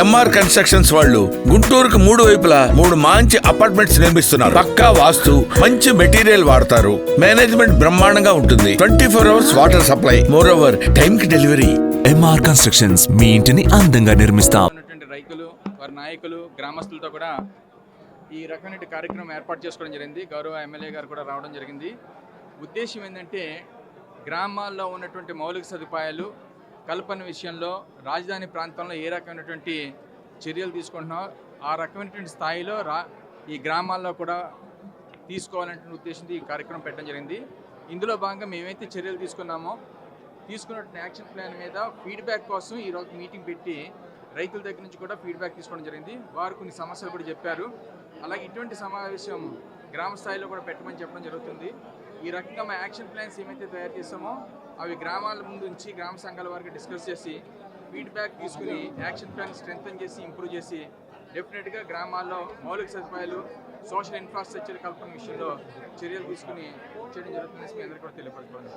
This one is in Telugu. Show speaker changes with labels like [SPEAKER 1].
[SPEAKER 1] ఎంఆర్ కన్స్ట్రక్షన్స్ వాళ్ళు గుంటూరుకు 3 వైపులా 3 మంచి అపార్ట్మెంట్స్ నిర్మిస్తున్నారు. పక్కా వాస్తు, మంచి మెటీరియల్ వాడతారు. మేనేజ్మెంట్ బ్రహ్మాండంగా ఉంటుంది. 24 hours water supply, more over time కి డెలివరీ.
[SPEAKER 2] ఎంఆర్ కన్స్ట్రక్షన్స్ మీ ఇంటిని అందంగా నిర్మిస్తాం.
[SPEAKER 3] రైతులు, వారి నాయకులు, గ్రామస్తులతో కూడా ఈ రకమైన కార్యక్రమం ఏర్పాటు చేసుకోవడం జరిగింది. గౌరవ ఎమ్మెల్యే గారు కూడా రావడం జరిగింది. ఉద్దేశం ఏంటంటే గ్రామాల్లో ఉన్నటువంటి మౌలిక సదుపాయాలు కల్పన విషయంలో రాజధాని ప్రాంతంలో ఏ రకమైనటువంటి చర్యలు తీసుకుంటున్నామో ఆ రకమైనటువంటి స్థాయిలో ఈ గ్రామాల్లో కూడా తీసుకోవాలనే ఉద్దేశంతో ఈ కార్యక్రమం పెట్టడం జరిగింది. ఇందులో భాగంగా మేమైతే చర్యలు తీసుకున్నామో తీసుకున్నటువంటి యాక్షన్ ప్లాన్ మీద ఫీడ్బ్యాక్ కోసం ఈరోజు మీటింగ్ పెట్టి రైతుల దగ్గర నుంచి కూడా ఫీడ్బ్యాక్ తీసుకోవడం జరిగింది. వారు కొన్ని సమస్యలు కూడా చెప్పారు. అలాగే ఇటువంటి సమావేశం గ్రామ స్థాయిలో కూడా పెట్టమని చెప్పడం జరుగుతుంది. ఈ రకంగా మా యాక్షన్ ప్లాన్స్ ఏమైతే తయారు చేస్తామో అవి గ్రామాల ముందు నుంచి గ్రామ సంఘాల వారికి డిస్కస్ చేసి ఫీడ్బ్యాక్ తీసుకుని యాక్షన్ ప్లాన్ స్ట్రెంథన్ చేసి ఇంప్రూవ్ చేసి డెఫినెట్గా గ్రామాల్లో మౌలిక సదుపాయాలు, సోషల్ ఇన్ఫ్రాస్ట్రక్చర్ కల్పన విషయంలో చర్యలు తీసుకుని చేయడం జరుగుతుందని మీ అందరికీ కూడా తెలియపరచుకోవాలి.